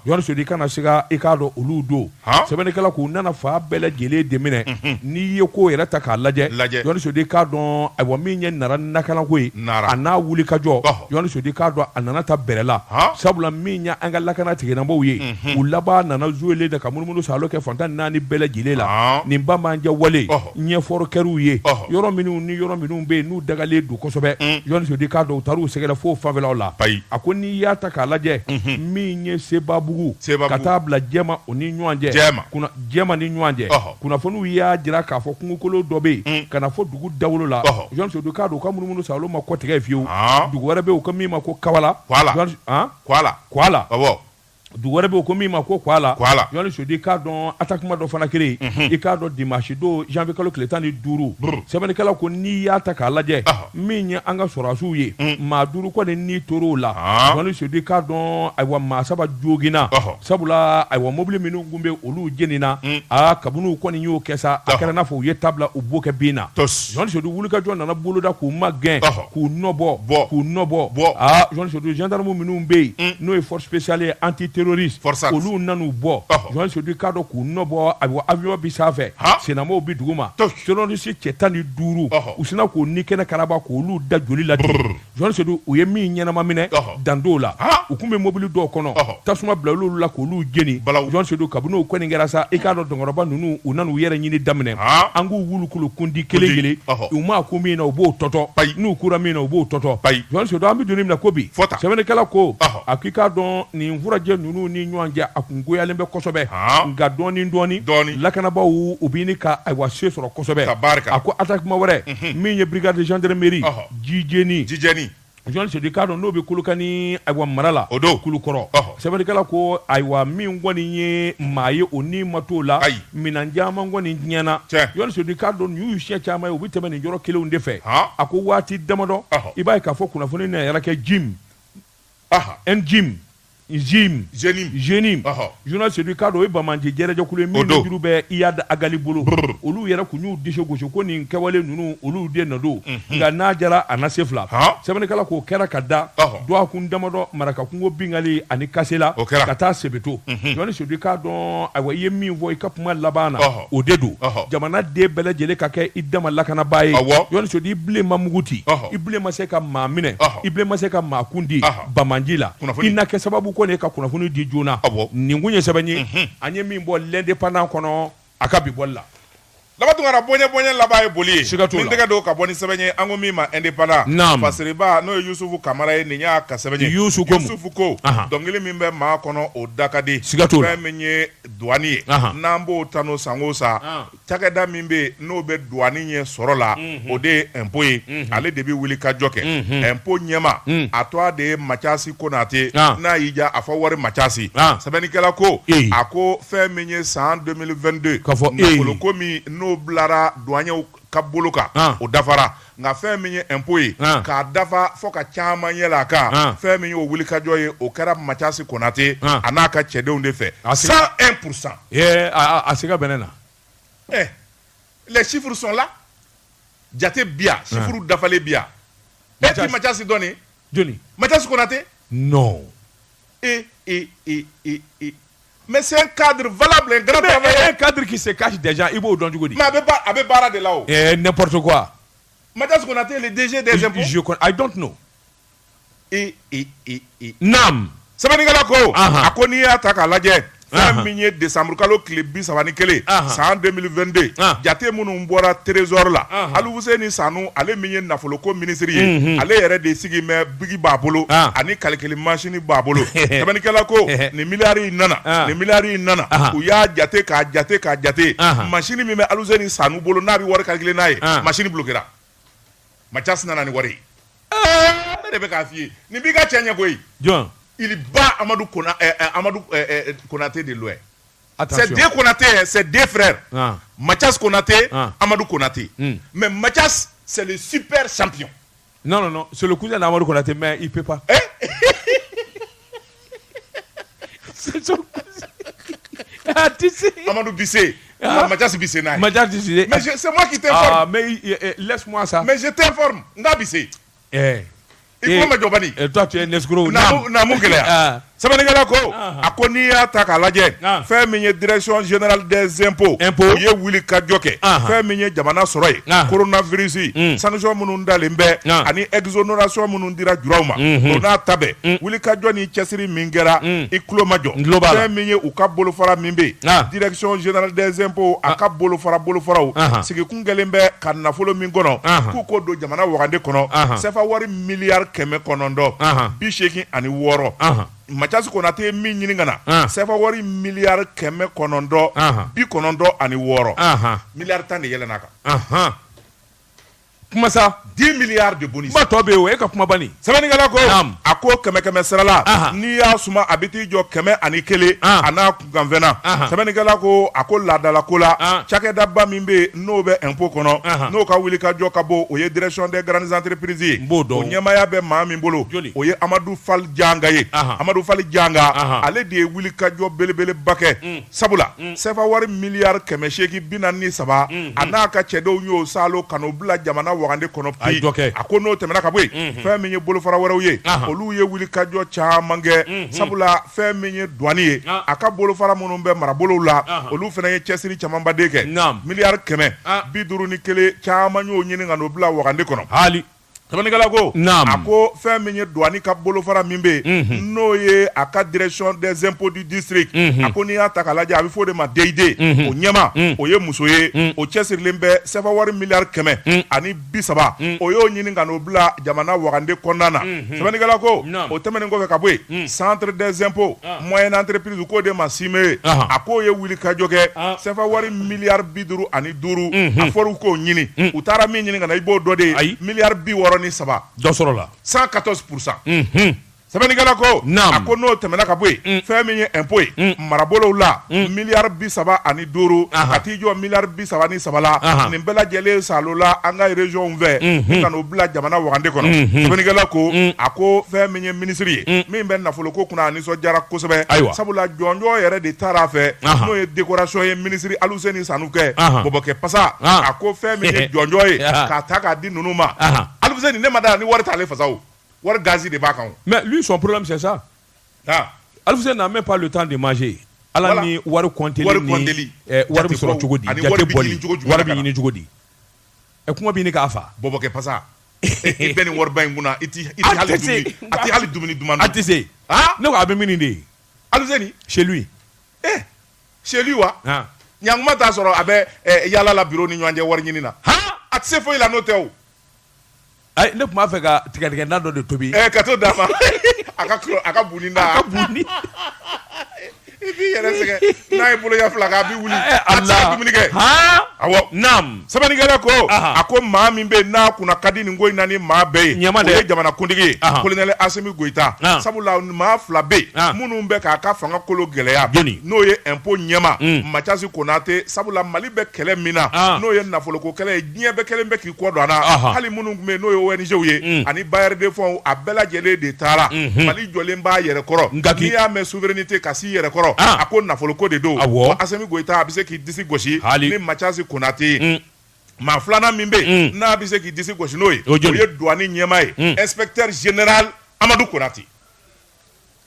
Johnny Sodi kana se ka i k'a dɔn olu don sɛbɛnnikɛla k'u nana fa bɛɛ lajɛlen de minɛ n'i ye ko yɛrɛ ta k'a lajɛ Johnny Sodi k'a dɔn ayiwa min ye nara nakalanko ye a n'a wuli ka jɔ Johnny Sodi k'a dɔn a nana ta bɛrɛ la sabula min ye an ka lakana tigilamɔgɔw ye u laban nana jouer de ka munumunu salo kɛ fanta 4 bɛɛ lajɛlen la nin bamanan wale ɲɛfɔrɔ kɛr'u ye yɔrɔ minnu ni yɔrɔ minnu bɛ n'u dagalen don kosɛbɛ Johnny Sodi k'a dɔn u taar'u sɛgɛrɛ fo fanfɛlaw la a ko n'i y'a ta k'a lajɛ min ye Sebabugu ka taa bila Jɛma o ni ɲɔgɔn cɛ Jɛma ni ɲɔgɔn cɛ kunnafoniw y'a jira k'a fɔ kungokolo dɔ bɛ yen ka na fɔ dugu dawolo la Johnny Sodi k'a dɔn u ka munumunu sa olu ma kɔtigɛ fiyewu dugu wɛrɛ bɛ yen u ko min ma ko Kawala dugu wɛrɛ bɛ yen ko min ma ko Kuala Johnny Sodi k'a dɔn attaquement dɔ fana kɛlen i k'a dɔn dimanche don janvier kalo tile 15 sɛbɛnnikɛla ko n'i y'a ta k'a lajɛ min ye an ka sɔrɔdasiw ye maa 5 kɔni n'i tor'o la Johnny Sodi k'a dɔn ayiwa maa 7 jogina sabula ayiwa mobili minnu kun bɛ olu jenina kabini u kɔni y'o kɛ sa a kɛra n'a fɔ u ye tabila u b'o kɛ bin na Johnny Sodi wulikajɔ nana boloda k'u ma gɛn k'u nɔbɔ Johnny Sodi gendarme minnu bɛ yen n'o ye force spéciale anti terroriste olu nan'u bɔ Johnny Sodi k'a dɔn k'u nɔbɔ ayiwa avion bi sanfɛ senamaw bi duguma terroriste cɛ 15 u sina k'u ni kɛnɛ karaba k'olu da joli la Johnny Sodi u ye min ɲɛnama minɛ dando la u kun bɛ mobili dɔw kɔnɔ tasuma bila olu la k'olu jeni Johnny Sodi kabini o kɔni kɛra sa i k'a dɔn dɔnkɔrɔba ninnu u nan'u yɛrɛ ɲini daminɛ an k'u wulukulu kundi kelen u ma ko min na u b'o tɔtɔ n'u kura min na u b'o tɔtɔ Johnny Sodi an bɛ don min na ko bi sɛbɛnnikɛla ko a k'i k'a dɔn nin furajɛ ninnu ni ɲɔgɔn cɛ a kun goyalen bɛ kosɛbɛ nka dɔɔni lakanabaw u bɛ ɲini ka ayiwa se sɔrɔ kosɛbɛ a ko attaquement wɛrɛ min ye brigade de gendarmerie jijeni Johnny Sodi k'a dɔn n'o bɛ Kolokani ayiwa mara la o don Kulukɔrɔ sɛbɛnnikɛla ko ayiwa min kɔni ye maa ye o ni ma t'o la minɛn caman kɔni tiɲɛna Johnny Sodi k'a dɔn nin y'u siɲɛ caman ye u bɛ tɛmɛ nin yɔrɔ kelenw de fɛ a ko waati damadɔ i b'a ye k'a fɔ kunnafoni na yɛrɛ kɛ Jim Johnny Sodi k'a dɔn o ye Bamaji jɛrɛjɛkulu ye min bɛ juru bɛ Iyad Agali bolo olu yɛrɛ kun y'u disi gosi ko nin kɛwale ninnu olu den na don nka n'a jara a na se fila sɛbɛnnikɛla k'o kɛra ka da dɔgɔkun damadɔ marakakungo bingali ani kasela ka taa Sebeto Johnny Sodi k'a dɔn ayiwa i ye min fɔ i ka kuma laban na o de don jamana den bɛɛ lajɛlen ka kɛ i dama lakanabaa ye Johnny Sodi i bilen ma muguti i bilen ma se ka maa minɛ i bilen ma se ka maa kundi Bamaji la i na kɛ sababu ko ne ka kunnafoni di joona nin kun ye sɛbɛn ye an ye min bɔ l'indépendant kɔnɔ a ka bi bɔli la labatungara boɲɛ laban ye boli ye nin tɛgɛ don ka bɔ ni sɛbɛn ye an ko min ma indépendant fasiriba n'o ye Yusufu Kamara ye nin y'a ka sɛbɛn ye Yusufu ko dɔnkili min bɛ maa kɔnɔ o da ka di fɛn min ye douane ye n'an b'o ta n'o sango sa cakɛda min bɛ n'o bɛ douane ɲɛ sɔrɔ la o de ye impôt ye ale de bɛ wuli ka jɔ kɛ impôt ɲɛma a tɔ de ye Mathiasi Konate n'a y'i ja a fɔ wari Mathiasi sɛbɛnnikɛla ko a ko fɛn min ye san 2022 nafolo ko min n'o bilara douaniers ka bolo kan o dafara nka fɛn min ye impôt ye k'a dafa fo ka caman yɛlɛ a kan fɛn min ye o wulikajɔ ye o kɛra Mathiasi Konate a n'a ka cɛdenw de fɛ 101%. A siga bɛnɛ na les chiffres sont là. jate bia sifuru dafale bia eti Mathias donné Johnny Mathias Konaté non mais c'est un cadre valable, un grand travail. Un cadre qui se cache déjà, il va au don du Godi. Mais avec Bara de là-haut. N'importe quoi. Mathias Konaté, le DG des impôts. I don't know. Nam. Sabanigala ko. Akoni ataka laje. Fin minye décembre kalo klebi sabani kele. C'est en 2022. Jate munu mbora trésor la. Alu Hussein Sanu ale minye nafoloko ministry. Ale yere de sigi me bigi babolo. Ani calcul machine babolo. Sabanigala ko ni milliards nana. Uya jate ka jate. Machine mi me Alu Hussein Sanu bolo na bi wor calculer nae. Machine bloquera. Mathias nana ni wari. Ne be ka fi. Ni biga chenye boy. John il bat Amadou Konaté de loin. C'est deux Konaté, c'est deux frères. Mathias Konaté, Amadou Konaté. Mais Mathias, c'est le super champion. Non, c'est le cousin d'Amadou Konaté, mais il ne peut pas. C'est son cousin. Tu sais. Amadou Bissé. Mathias Bissé. Mathias Bissé. Mais c'est moi qui t'informe. Mais laisse-moi ça. Mais je t'informe. Nga Bissé. Il faut me jobani. Et toi tu es un escroc. Namu gelea. Sabanigala ko akoni ataka laje. Fait minye direction générale des impôts. Ye wili kadjoke. Fait minye jamana soroy. Coronavirus. Sanction munun dalimbe ani exonération munun dira jurauma. Ona tabe. Wili kadjoni chesiri mingera iklo majo. Fait minye ukabolo fara mimbe. Direction générale des impôts akabolo fara sigi kungelembe kanafolo mingono. Kuko do jamana wakande kono. Sefa wari milliard keme konondo. Bisheki ani woro. Mathias Konaté min ɲini kana sefa wari milliard kɛmɛ kɔnɔntɔn bi kɔnɔntɔn ani wɔɔrɔ milliard tan de yɛlɛnna kan kuma sa 10 milliards de bonus ma tɔ bɛ o e ka kuma bani sɛbɛnnikɛla ko a ko kɛmɛ sarala n'i y'a suma a bɛ t'i jɔ 101 a n'a kunkanfɛnna sɛbɛnnikɛla ko a ko laadala ko la cakɛdaba min bɛ n'o bɛ impôt kɔnɔ n'o ka wuli ka jɔ ka bɔ o ye direction des grandes entreprises ye o ɲɛmaya bɛ maa min bolo o ye Amadou Fall Janga ye Amadou Fall Janga ale de ye wuli ka jɔ belebeleba kɛ sabula sefa wari milliard 843 a n'a ka cɛdenw y'o salo kan'o bila jamana wagande kɔnɔ bi a ko n'o tɛmɛna ka bɔ yen fɛn min ye bolofara wɛrɛw ye olu ye wuli ka jɔ caman kɛ sabula fɛn min ye douane ye a ka bolofara minnu bɛ marabolow la olu fana ye cɛsiri camanbaden kɛ milliard 151 caman y'o ɲini ka n'o bila wagande kɔnɔ hali sɛbɛnnikɛla ko a ko fɛn min ye douane ka bolofara min bɛ yen n'o ye a ka direction des impôts du district a ko n'i y'a ta k'a lajɛ a bɛ fɔ o de ma DID o ɲɛma o ye muso ye o cɛsirilen bɛ sefa wari milliard 130 o y'o ɲini ka n'o bila jamana wagande kɔnɔna na sɛbɛnnikɛla ko o tɛmɛnen kɔfɛ ka bɔ yen centre des impôts moyenne entreprise k'o de ma CIME a k'o ye wuli ka jɔ kɛ sefa wari milliard 55 a fɔra k'o ɲini u taara min ɲini ka na i b'o dɔ de ye milliard 60 ni saba dɔ sɔrɔ la 114%. Sɛbɛnnikɛla ko a ko n'o tɛmɛna ka bɔ yen fɛn min ye impôt ye marabolow la milliard 35 ka t'i jɔ milliard 33 la nin bɛɛ lajɛlen salola an ka région fɛ ka n'o bila jamana wagande kɔnɔ sɛbɛnnikɛla ko a ko fɛn min ye ministre ye min bɛ nafoloko kunna a nisɔndiyara kosɛbɛ sabula jɔnjɔn yɛrɛ de taara a fɛ n'o ye décoration ye ministre Alu Hussein Sanu kɛ Bɔbɔkɛ Pasa a ko fɛn min ye jɔnjɔn ye k'a ta k'a di ninnu ma Alu Hussein ne ma da ni wari t'ale fasa o wari gazi de b'a kan. Mais lui son problème c'est ça. Alu Hussein n'a même pas le temps de manger. Ala ni wari compteli ni wari bɛ sɔrɔ cogo di jate bɔli wari bɛ ɲini cogo di ɛ kuma b'i ni k'a fa. Bɔbɔkɛ Pasa i bɛ nin wariba in kunna i ti hali dumuni duman dun. A tɛ se ne ko a bɛ min de ye. Alu Hussein chez lui. Chez lui wa. ɲankuma t'a sɔrɔ a bɛ yala la bureau ni ɲɔgɔn cɛ wari ɲini na. A tɛ se foyi la n'o tɛ o. Ayi ne tun b'a fɛ ka tigɛdigɛnna dɔ de tobi. Ka t'o d'a ma a ka buni na. A ka buni. I b'i yɛrɛ sɛgɛn n'a ye bolo ɲɛ fila kɛ a bɛ wuli a tɛ se ka dumuni kɛ. Awɔ naam sɛbɛnnikɛla ko a ko maa min bɛ yen n'a kunna ka di nin ko in na ni maa bɛɛ ye o ye jamanakuntigi ye colonel Asimi Goyita sabula maa fila bɛ yen minnu bɛ k'a ka fanga kolo gɛlɛya n'o ye impôt ɲɛma Mathias Konaté sabula Mali bɛ kɛlɛ min na n'o ye nafoloko kɛlɛ ye diɲɛ bɛɛ kɛlen bɛ k'i kɔ don a la hali minnu tun bɛ yen n'o ye ONG ye ani Bayer de fɛnw a bɛɛ lajɛlen de taara Mali jɔlen b'a yɛrɛ kɔrɔ n'i y'a mɛn souveraineté ka s'i yɛrɛ kɔrɔ a ko nafoloko de don Asimi Goyita a bɛ se k'i disi gosi ni Mathias Konaté maa filanan min bɛ yen n'a bɛ se k'i disi gosi n'o ye o ye douane ɲɛmaa ye inspecteur général Amadou Konate.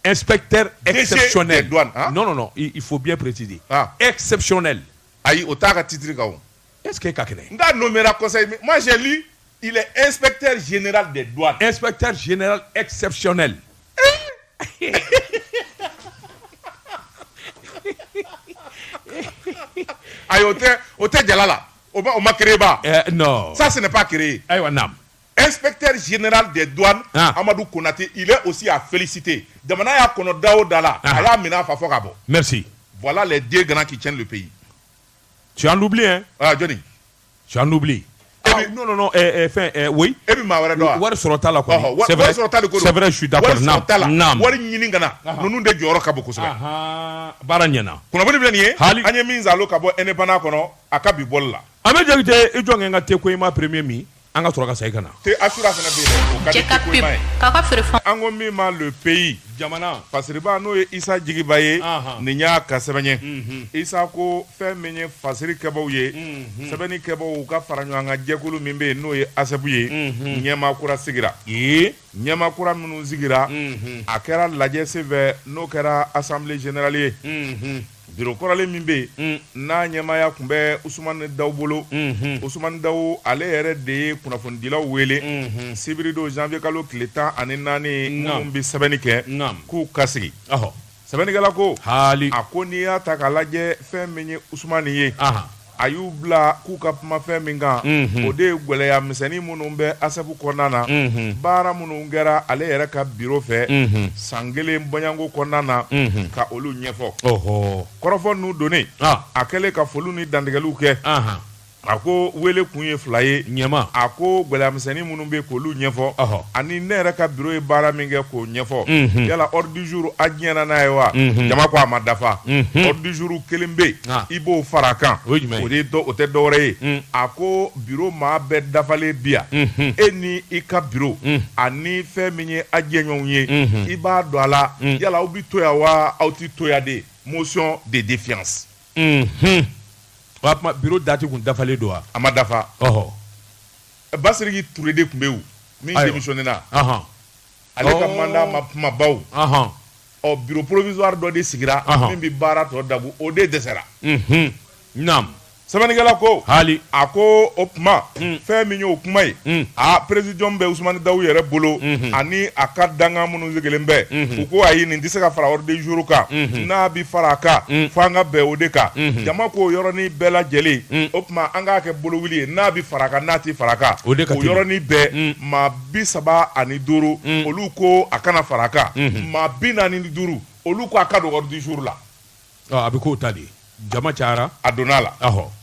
Inspecteur exceptionnel. Non, il faut bien préciser. Exceptionnel. Aïe, au t'a ka titre ka o. Est-ce que kakene? Nda nommé la conseil. Moi j'ai lu, il est inspecteur général des douanes. Inspecteur général exceptionnel. Aïe, au te Jalala. On m'a créé bas. Non. Ça, ce n'est pas créé. Aïe, nam. Inspecteur général des douanes, Amadou Konate, il est aussi à féliciter. Damana ya kono dao dala, aya mina fa fokabo. Merci. Voilà les deux grands qui tiennent le pays. Tu en oublies, hein? Ah, Johnny. Tu en oublies. Non, oui. Et puis, ma wara Wari sorota la quoi. C'est vrai, je suis d'accord. Nam. Wari nyiningana. Nous de joro kabo kosebe. Baranyana. Kuna boli blaniye. Anye minza lo kabo enepana kono akabi bolla. Ame jagite ijo nga te ko ma premier mi. Anga soroka saikana. Te assurance na be. Check up pip. Kaka frefon. Ango mi ma le pays. Jamana. Parce que ba no Isa Jigibaye ninya kasebanye. Isa ko fe menye fasiri kebo ye. Sebeni kebo ka faranyo anga jekulu mimbe no ye asebuye. Nyema kura sigira. Nyema kura munu sigira. Akera lajɛ seve no kɛra assemblée générale. Biro kɔrɔlen min bɛ yen n'a ɲɛmaaya tun bɛ Usumani Daw bolo Usumani Daw ale yɛrɛ de ye kunnafonidilaw wele sibiri don janvier kalo tile 14 minnu bɛ sɛbɛnni kɛ k'u ka sigi sɛbɛnnikɛla ko a ko n'i y'a ta k'a lajɛ fɛn min ye Usumani ye a y'u bila k'u ka kumafɛn min kan o de ye gwɛlɛya misɛnnin minnu bɛ ASEP kɔnɔna na baara minnu kɛra ale yɛrɛ ka biro fɛ san kelen bɔɲanko kɔnɔna na ka olu ɲɛfɔ kɔrɔfɔ ninnu donnen a kɛlen ka foliw ni dantigɛliw kɛ a ko wele kun ye fila ye ɲɛma a ko gwɛlɛya misɛnnin minnu bɛ k'olu ɲɛfɔ ani ne yɛrɛ ka biro ye baara min kɛ k'o ɲɛfɔ yala ordre du jour a diɲɛna n'a ye wa jama ko a ma dafa ordre du jour kelen bɛ yen i b'o fara a kan o tɛ dɔwɛrɛ ye a ko biro maa bɛɛ dafalen bi yan e ni i ka biro ani fɛn min ye a jɛɲɔgɔnw ye i b'a dɔn a la yala aw bɛ to yan wa aw tɛ to yan de motion de défiance. Biro dati kun dafalen don wa? A ma dafa. Basiriki Ture de tun bɛ yen min démissionné na. Ale ka mandat ma kumabaw. Bureau provisoire dɔ de sigira min bɛ baara tɔ dabu o de dɛsɛra. Naam. Sɛbɛnnikɛla ko hali a ko o kuma fɛn min ye o kuma ye président bɛ Usumani Daw yɛrɛ bolo ani a ka danga minnu sigilen bɛ u ko ayi nin tɛ se ka fara ordre du jour kan n'a bi fara a kan fo an ka bɛn o de kan jama ko yɔrɔnin bɛɛ lajɛlen o kuma an k'a kɛ bolowili ye n'a bi fara a kan n'a ti fara a kan o yɔrɔnin bɛɛ maa 35 olu ko a kana fara a kan maa 45 olu ko a ka don ordre du jour la. A bɛ k'o ta de. Jama cayara a donna la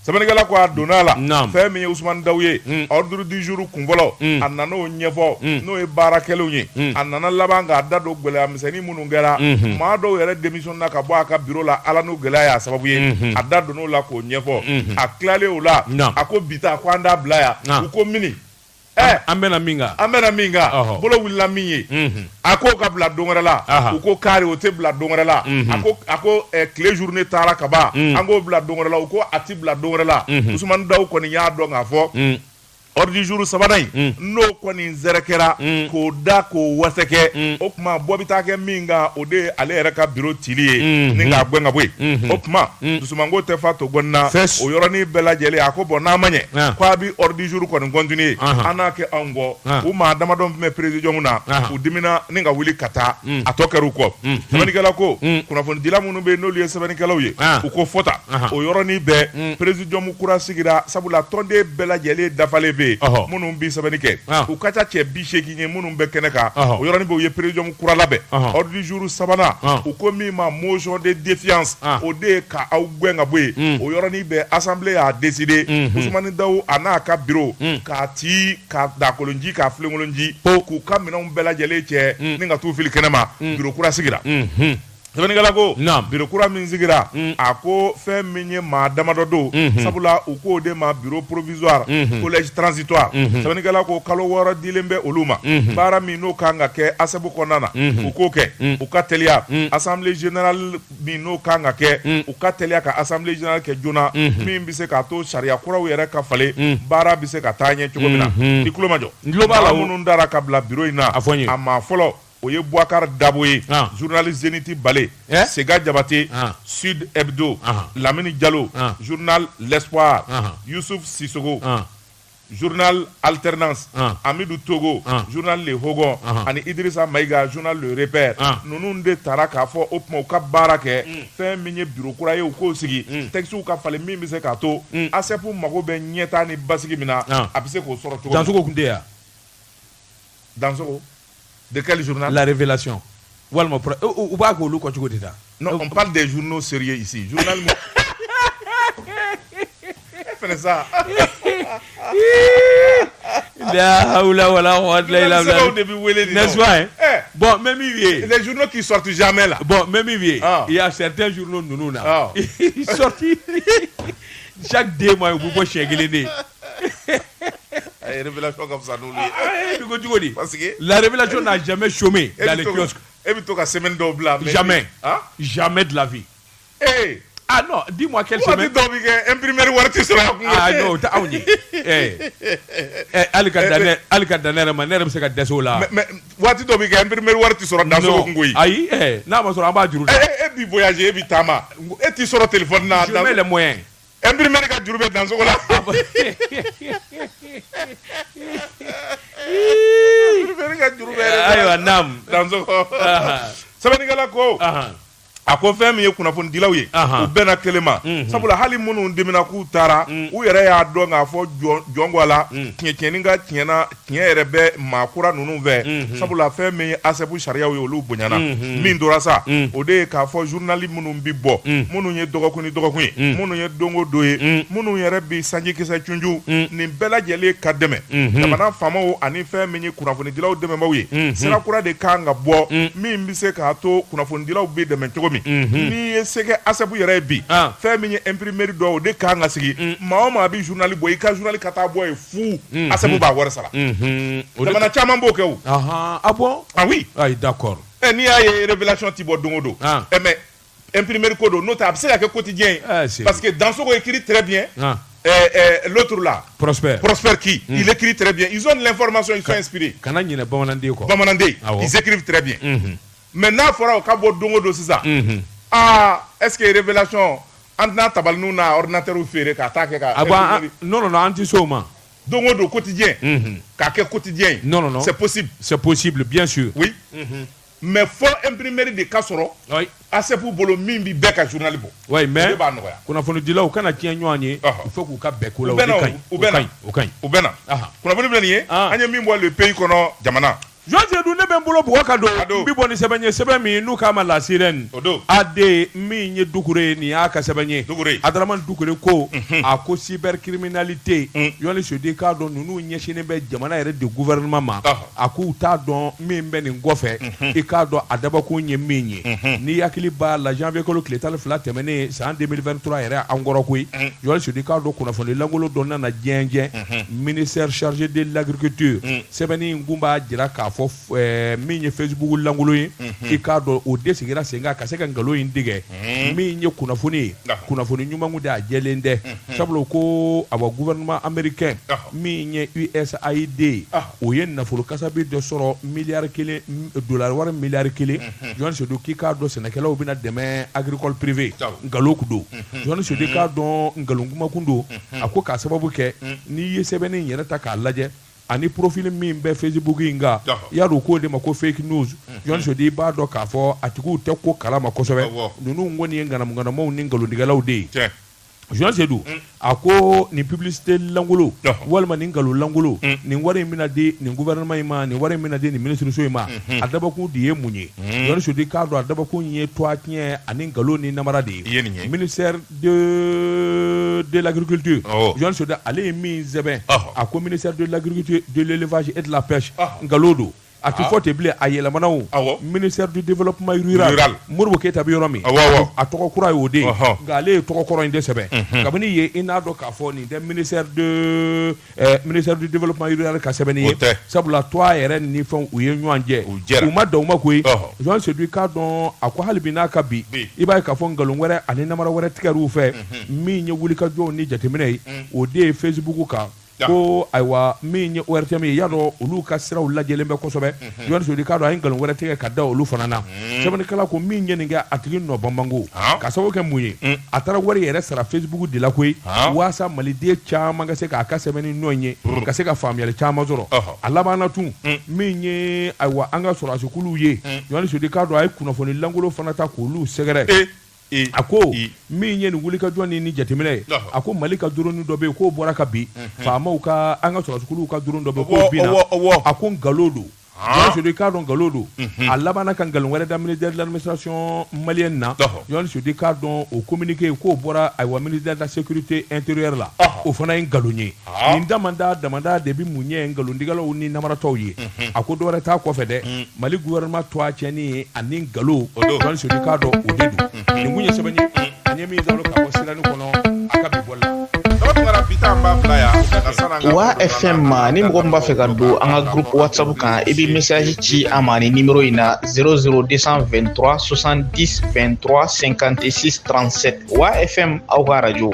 sɛbɛnnikɛla ko a donna la fɛn min ye Usumani Daw ye ordre du jour kunfɔlɔ a nan'o ɲɛfɔ n'o ye baarakɛlaw ye a nana laban k'a da don gɛlɛya misɛnnin minnu kɛra maa dɔw yɛrɛ démission na ka bɔ a ka bureau la ala n'o gɛlɛya y'a sababu ye a da donn'o la k'o ɲɛfɔ a tilalen o la a ko bi ta ko an t'a bila yan u ko mini an bɛna min kan bolo wulila min ye a ko ka bila don wɛrɛ la u ko kari o tɛ bila don wɛrɛ la a ko tile journée taara ka ban an k'o bila don wɛrɛ la u ko a ti bila don wɛrɛ la Usumani Daw kɔni y'a dɔn k'a fɔ ordre du jour sabanan in n'o kɔni zɛrɛkɛra k'o da k'o wasɛkɛ o tuma bɔ bɛ taa kɛ min kan o de ye ale yɛrɛ ka bureau cili ye ni k'a gɛn ka bɔ yen o tuma dusumango tɛ fa to gɔnina o yɔrɔnin bɛɛ lajɛlen a ko bɔn n'a ma ɲɛ k'a bɛ ordre du jour kɔni continuer an n'a kɛ anw kɔ u maa damadɔ tun bɛ président na u dimina ni ka wuli ka taa a tɔ kɛr'u kɔ sɛbɛnnikɛla ko kunnafonidila minnu bɛ yen n'olu ye sɛbɛnnikɛlaw ye u ko fɔta o yɔrɔnin bɛɛ président kura sigira sabula tɔnden bɛɛ lajɛlen dafalen bɛ minnu bi sɛbɛnni kɛ u ka ca cɛ 80 ye minnu bɛ kɛnɛ kan o yɔrɔnin bɛ u ye président kura labɛn ordre du jour sabanan u ko min ma motion de défiance o de ye ka aw gɛn ka bɔ yen o yɔrɔnin bɛɛ assemblée y'a décidé Usumani Daw a n'a ka bureau k'a ci ka dakolonji k'a filenkolonji k'u ka minɛnw bɛɛ lajɛlen cɛ ni ka t'u fili kɛnɛ ma bureau kura sigira sɛbɛnnikɛla ko bureau kura min sigira a ko fɛn min ye maa damadɔ don sabula u k'o de ma bureau provisoire collège transitoire sɛbɛnnikɛla ko kalo 6 dilen bɛ olu ma baara min n'o kan ka kɛ asebu kɔnɔna na u k'o kɛ u ka teliya assemblée générale min n'o kan ka kɛ u ka teliya ka assemblée générale kɛ joona min bɛ se k'a to sariya kuraw yɛrɛ ka falen baara bɛ se ka taa ɲɛ cogo min na i tulo ma jɔ maa minnu dara ka bila bureau in na a maa fɔlɔ o ye Bouakar Dabo ye journaliste Zeniti Bale Sega Jabate Sud Hebdo Lamini Diallo journal L'Espoir Youssouf Sissogo journal Alternance Amidou Togo journal Le Hogon ani Idrissa Maïga journal Le Repère ninnu de taara k'a fɔ o tuma u ka baara kɛ fɛn min ye bureau kura ye u k'o sigi texte ka falen min bɛ se k'a to ASEP mago bɛ ɲɛtaa ni basigi min na a bɛ se k'o sɔrɔ cogo min. Dansogo kun tɛ yan. Dansogo de quel journal? La Révélation. Walima ou b'a k'olu kɔ cogo di ta? Non, on parle des journaux sérieux ici. Journal fais ça. La hawla wala quwwata illa billah. N'est-ce pas? Bon, même les journaux qui sortent jamais là. Bon, même il y a certains journaux nous là. Ils sortent chaque 2 mois vous pouvez chéguer. Révélation comme ça nous parce que la révélation n'a jamais chômé dans les kiosques. Et puis toi semaine double jamais. Jamais de la vie. Ah non, dis-moi quelle semaine. Imprimer warti sera. Ah non, t'as on y. Alka danere manere se ka deso la. Mais warti do bi imprimer warti sera dans so ngui. Ayi na ma sera amba juru. Et bi voyager bi tama. Et tu sera téléphone na. Je mets les moyens. Imprimer ka juru be dans so la. Imprimer ka juru be. Ayo nam dans so. Sɛbɛnnikɛla ko a ko fɛn min ye kunnafoni dilaw ye u bɛnna kelen ma sabula hali minnu dimina k'u taara u yɛrɛ y'a dɔn k'a fɔ jɔn la tiɲɛni ka tiɲɛ yɛrɛ bɛ maakura ninnu fɛ sabula fɛn min ye ASEP sariyaw ye olu bonyana min tora sa o de ye k'a fɔ journali minnu bi bɔ minnu ye dɔgɔkun ni dɔgɔkun ye minnu ye don o don ye minnu yɛrɛ bi sanjikisɛ cunju nin bɛɛ lajɛlen ka dɛmɛ jamana faamaw ani fɛn min ye kunnafoni dilaw dɛmɛbaaw ye sira kura de kan ka bɔ min bɛ se k'a to kunnafoni dilaw bɛ dɛmɛ cogo min ni ye sɛgɛ ASEP yɛrɛ ye bi fɛn min ye imprimerie dɔ o de kan ka sigi maa o maa bi journal bɔ i ka journal ka taa bɔ ye fu ASEP b'a wari sara jamana caman b'o kɛ o. Ah bon? Ah oui. Ah d'accord. N'i y'a ye révélation ti bɔ don o don mais imprimerie ko don n'o tɛ a bɛ se ka kɛ quotidien ye parce que Dansogo écrit très bien. L'autre là, Prosper qui il écrit très bien. Ils ont de l'information, ils sont inspirés. Kana ɲinɛ bamananden kɔ. Bamananden, ils écrivent très bien. Mais n'a fɔra o ka bɔ don o don sisan est-ce que révélation an tɛna tabali ninnu na ordinateur feere k'a taa kɛ ka. Non an ti s'o ma. Don o don quotidien k'a kɛ quotidien ye. Non. C'est possible. C'est possible, bien sûr. Oui. Mais fo imprimerie de ka sɔrɔ ASEP bolo min bi bɛɛ ka journal bɔ. Oui, mais b'a nɔgɔya. kunnafonidilaw kana tiɲɛ ɲɔgɔn ye. Il faut k'u ka bɛɛ ko la o bɛ na. Kunnafoni bɛ nin ye an ye min bɔ le pays kɔnɔ jamana. Jɔnse dun ne bɛ n bolo bugɔ ka don n bi bɔ ni sɛbɛn ye sɛbɛn min n'u k'a ma la sirɛni AD min ye Dukure ye nin y'a ka sɛbɛn ye Adaramani Dukure ko a ko cybercriminalité yɔni sodi k'a dɔn ninnu ɲɛsinnen bɛ jamana yɛrɛ de gouvernement ma a k'u t'a dɔn min bɛ nin kɔfɛ i k'a dɔn a dabɔkun ye min ye ni hakili b'a la janvier kalo tile 12 tɛmɛnen san 2023 yɛrɛ an kɔrɔ koyi yɔni sodi k'a dɔn kunnafoni lankolon dɔ nana diɲɛ ministère chargé de l'agriculture sɛbɛnni in kun b'a jira k'a fɔ min ye Facebook langolo ye i k'a dɔn o de sigira sen kan ka se ka nkalon in tigɛ min ye kunnafoni ye kunnafoni ɲumanw de a jɛlen tɛ sabula ko awa gouvernement américain min ye USAID o ye nafolo kasabi dɔ sɔrɔ $1 wari miliyari 1 Johan Seydou k'i k'a dɔn sɛnɛkɛlaw bɛna dɛmɛ agricole privé nkalon kun don Johan Seydou k'a dɔn nkalon kumakun don a ko k'a sababu kɛ n'i ye sɛbɛnni in yɛrɛ ta k'a lajɛ ani profil min bɛ Facebook in kan y'a dɔn k'o de ma ko fake news Johan Seydou i b'a dɔn k'a fɔ a tigiw tɛ ko kalama kosɛbɛ ninnu kɔni ye nganamu-nganamuw ni nkalontigɛlaw de ye Johan Seydou a ko nin publicité langolo walima nin nkalon langolo nin wari in bɛna di nin gouvernement in ma nin wari in bɛna di nin ministre in ma a dabɔkun de ye mun ye Johan Seydou k'a dɔn a dabɔkun ye toitiɲɛ ani nkalon ni namara de ye ministère de l'agriculture Johan Seydou ale ye min sɛbɛn a ko ministère de l'agriculture de l'élevage et de la pêche nkalon don a ti fɔ te bilen a yɛlɛmana o ministère du développement rural Modibo Keyita bɛ yɔrɔ min a tɔgɔ kura ye o de ye nka ale ye tɔgɔ kɔrɔ in de sɛbɛn kabini ye i n'a dɔn k'a fɔ nin tɛ ministère du développement rural ka sɛbɛnni ye sabula toit yɛrɛ ni fɛnw u ye ɲɔgɔn jɛ u ma dan u ma koyi Jean Seydou k'a dɔn a ko hali bi n'a ka bi i b'a ye k'a fɔ nkalon wɛrɛ ani namara wɛrɛ tigɛr'u fɛ min ye wulikajɔw ni jateminɛ ye o de ye Facebook kan ko ayiwa min ye ORTM ye y'a dɔn olu ka siraw lajɛlen bɛ kosɛbɛ Jean Seydou k'a dɔn a ye nkalon wɛrɛ tigɛ ka da olu fana na sɛbɛnnikɛla ko min ye nin kɛ a tigi nɔ banbanko ka sababu kɛ mun ye a taara wari yɛrɛ sara Facebook de la koyi waasa maliden caman ka se k'a ka sɛbɛnni nɔ ye ka se ka faamuyali caman sɔrɔ a laban na tun min ye ayiwa an ka sɔrɔdasiw ye Jean Seydou k'a dɔn a ye kunnafoni lankolon fana ta k'olu sɛgɛrɛ a ko min ye nin wulikajɔ ni jateminɛ ye a ko Mali ka drone dɔ bɛ yen k'o bɔra ka bin faamaw ka an ka sɔrɔdasiw ka drone dɔ bɛ yen k'o binna a ko nkalon don Jean Seydou k'a dɔn nkalon don a labanna ka nkalon wɛrɛ da ministère de l'administration malienne na Jean Seydou k'a dɔn o communiqué k'o bɔra ayiwa ministère de la sécurité intérieure la o fana ye nkalon ye nin damanda de bɛ mun ye nkalontigɛlaw ni namaratɔw ye a ko dɔwɛrɛ t'a kɔfɛ dɛ Mali gouvernement toit tiɲɛni ye ani nkalon Jean Seydou k'a dɔn o de don nin kun ye sɛbɛn ye an ye min dalo ka bɔ sirani kɔnɔ a ka bi bɔli la Wa FM ni mɔgɔ min b'a fɛ ka don an ka groupe WhatsApp kan i bɛ message ci an ma ni numéro in na 00223 70 23 56 37 Wa FM aw ka radio